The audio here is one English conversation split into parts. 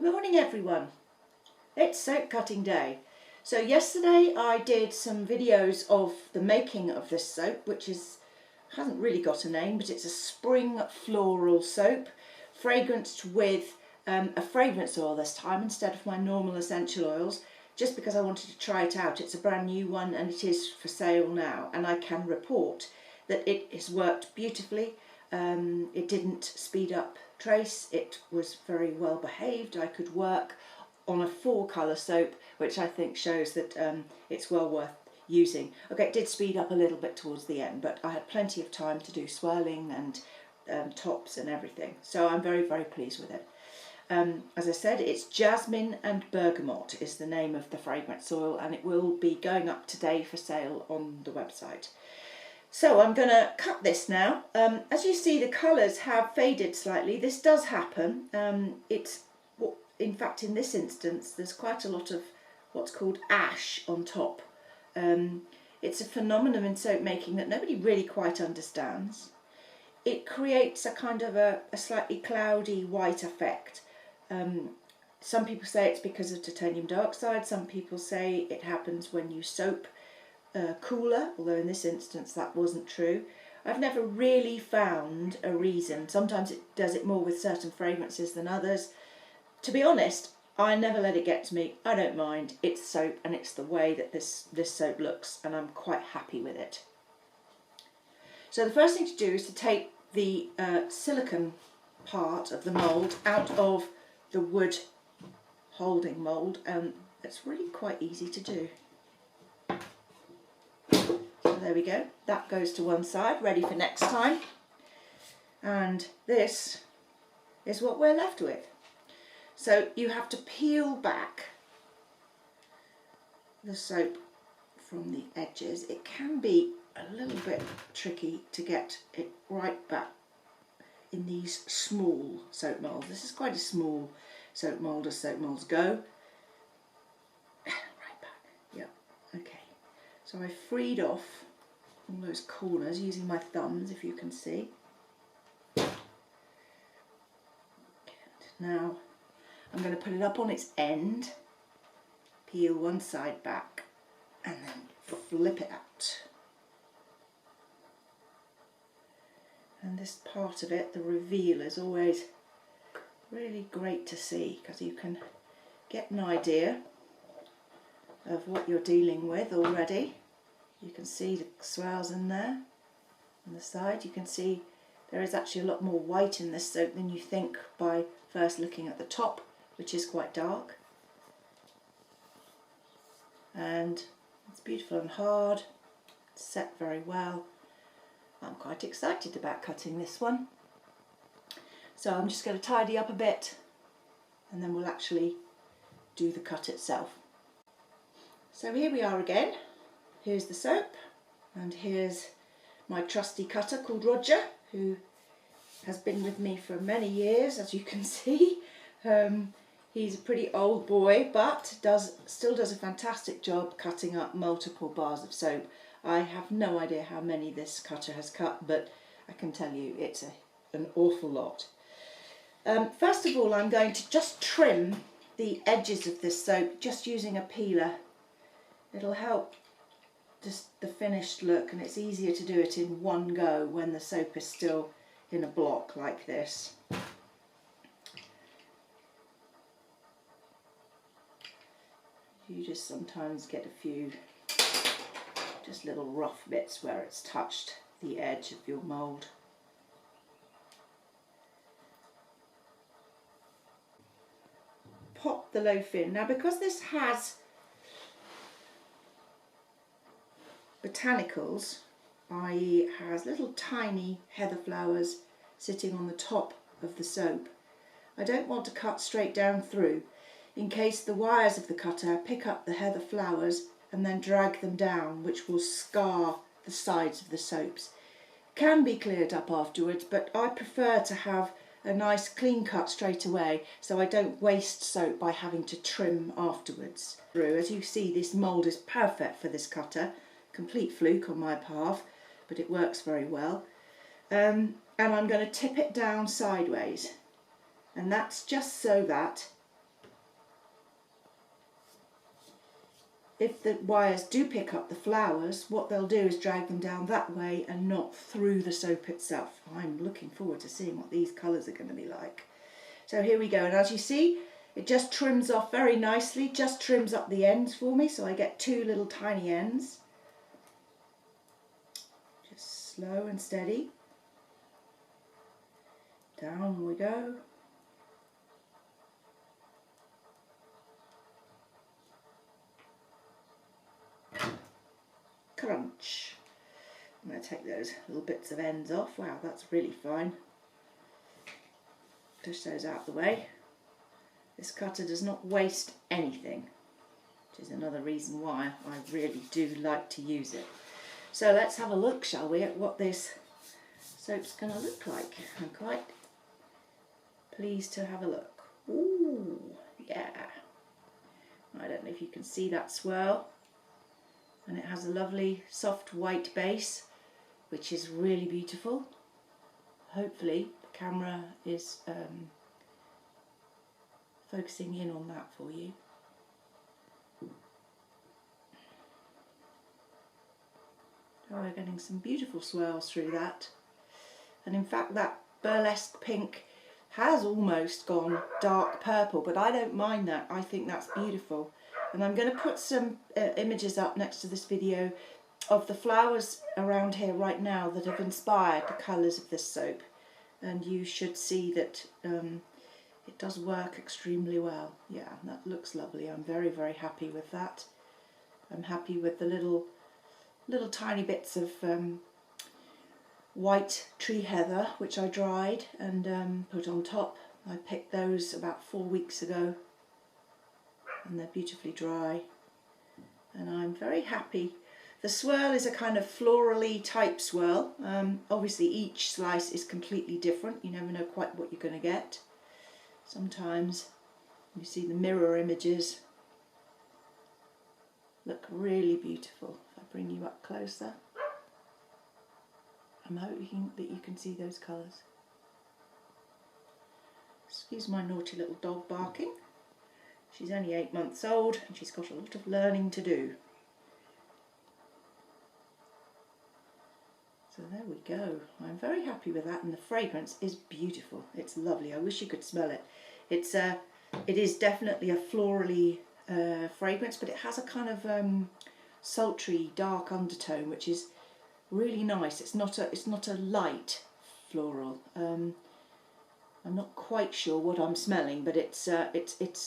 Good morning everyone. It's soap cutting day. So yesterday I did some videos of the making of this soap, which hasn't really got a name, but it's a spring floral soap, fragranced with a fragrance oil this time instead of my normal essential oils, just because I wanted to try it out. It's a brand new one and it is for sale now, and I can report that it has worked beautifully. It didn't speed up trace, it was very well behaved. I could work on a 4-colour soap, which I think shows that it's well worth using. Okay, it did speed up a little bit towards the end, but I had plenty of time to do swirling and tops and everything, so I'm very, very pleased with it. As I said, it's Jasmine and Bergamot is the name of the fragrance oil, and it will be going up today for sale on the website. So I'm going to cut this now. As you see, the colours have faded slightly. This does happen. In fact, in this instance, there's quite a lot of what's called ash on top. It's a phenomenon in soap making that nobody really quite understands. It creates a kind of a slightly cloudy white effect. Some people say it's because of titanium dioxide. Some people say it happens when you soap cooler, although in this instance that wasn't true. I've never really found a reason. Sometimes it does it more with certain fragrances than others. To be honest, I never let it get to me. I don't mind. It's soap and it's the way that this soap looks, and I'm quite happy with it. So the first thing to do is to take the silicone part of the mould out of the wood holding mould, and it's really quite easy to do. So there we go, that goes to one side, ready for next time. And this is what we're left with. So you have to peel back the soap from the edges. It can be a little bit tricky to get it right back in these small soap moulds. This is quite a small soap mould as soap moulds go. Right back, yeah, okay. So I freed off all those corners using my thumbs, if you can see. Now I'm going to put it up on its end, peel one side back, and then flip it out. And this part of it, the reveal, is always really great to see, because you can get an idea of what you're dealing with already. You can see the swirls in there on the side. You can see there is actually a lot more white in this soap than you think by first looking at the top, which is quite dark. And it's beautiful and hard, it's set very well. I'm quite excited about cutting this one. So I'm just going to tidy up a bit and then we'll actually do the cut itself. So here we are again. Here's the soap, and here's my trusty cutter called Roger, who has been with me for many years, as you can see. He's a pretty old boy, but still does a fantastic job cutting up multiple bars of soap. I have no idea how many this cutter has cut, but I can tell you it's an awful lot. First of all, I'm going to just trim the edges of this soap just using a peeler. It'll help just the finished look, and it's easier to do it in one go when the soap is still in a block like this. You just sometimes get a few just little rough bits where it's touched the edge of your mould. Pop the loaf in. Now, because this has botanicals, i.e. has little tiny heather flowers sitting on the top of the soap, I don't want to cut straight down through, in case the wires of the cutter pick up the heather flowers and then drag them down, which will scar the sides of the soaps. It can be cleared up afterwards, but I prefer to have a nice clean cut straight away, so I don't waste soap by having to trim afterwards. As you see, this mould is perfect for this cutter. Complete fluke on my part, but it works very well. And I'm going to tip it down sideways, and that's just so that if the wires do pick up the flowers, what they'll do is drag them down that way and not through the soap itself. I'm looking forward to seeing what these colours are going to be like. So here we go, and as you see, it just trims off very nicely, just trims up the ends for me, so I get two little tiny ends. Just slow and steady. Down we go. Crunch. I'm going to take those little bits of ends off. Wow, that's really fine. Push those out the way. This cutter does not waste anything, which is another reason why I really do like to use it. So let's have a look, shall we, at what this soap's going to look like. I'm quite pleased to have a look. Ooh, yeah. I don't know if you can see that swirl. And it has a lovely soft white base, which is really beautiful. Hopefully the camera is focusing in on that for you. Oh, we're getting some beautiful swirls through that. And in fact that burlesque pink has almost gone dark purple, but I don't mind that. I think that's beautiful. And I'm going to put some images up next to this video of the flowers around here right now that have inspired the colours of this soap. And you should see that it does work extremely well. Yeah, that looks lovely. I'm very, very happy with that. I'm happy with the little tiny bits of white tree heather, which I dried and put on top. I picked those about 4 weeks ago. And they're beautifully dry, and I'm very happy. The swirl is a kind of florally type swirl. Obviously each slice is completely different. You never know quite what you're going to get. Sometimes you see the mirror images look really beautiful. If I bring you up closer, I'm hoping that you can see those colours. Excuse my naughty little dog barking. She's only 8 months old and she's got a lot of learning to do. So there we go. I'm very happy with that, and the fragrance is beautiful. It's lovely. I wish you could smell it. It is definitely a florally fragrance, but it has a kind of sultry, dark undertone, which is really nice. It's not a light floral. I'm not quite sure what I'm smelling, but it's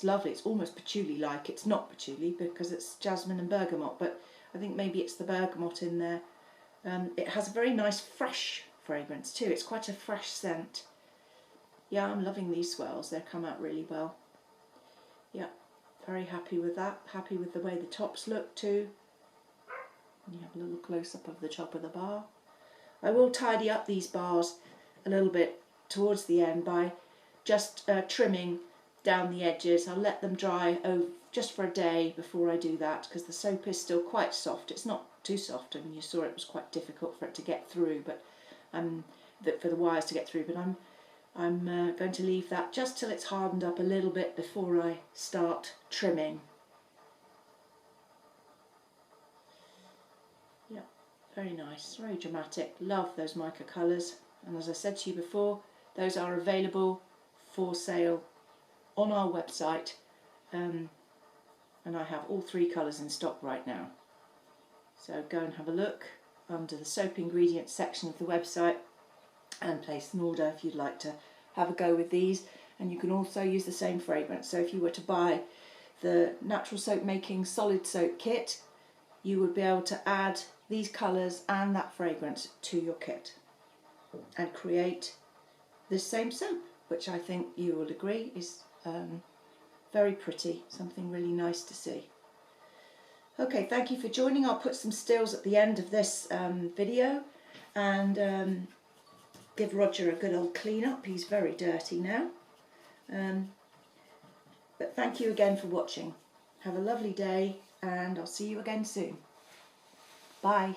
lovely. It's almost patchouli-like. It's not patchouli because it's jasmine and bergamot, but I think maybe it's the bergamot in there. It has a very nice fresh fragrance too. It's quite a fresh scent. Yeah, I'm loving these swirls. They've come out really well. Yeah, very happy with that. Happy with the way the tops look too. And you have a little close-up of the top of the bar. I will tidy up these bars a little bit towards the end by just trimming down the edges. I'll let them dry just for a day before I do that, because the soap is still quite soft. It's not too soft. I mean, you saw it was quite difficult for it to get through, but for the wires to get through. But I'm going to leave that just till it's hardened up a little bit before I start trimming. Yeah, very nice, very dramatic. Love those mica colours. And as I said to you before, those are available for sale on our website, and I have all 3 colours in stock right now. So go and have a look under the soap ingredients section of the website and place an order if you'd like to have a go with these. And you can also use the same fragrance. So if you were to buy the natural soap making solid soap kit, you would be able to add these colours and that fragrance to your kit and create this same soap, which I think you will agree is very pretty, something really nice to see. Okay, thank you for joining. I'll put some stills at the end of this video and give Roger a good old clean up. He's very dirty now. But thank you again for watching. Have a lovely day, and I'll see you again soon. Bye.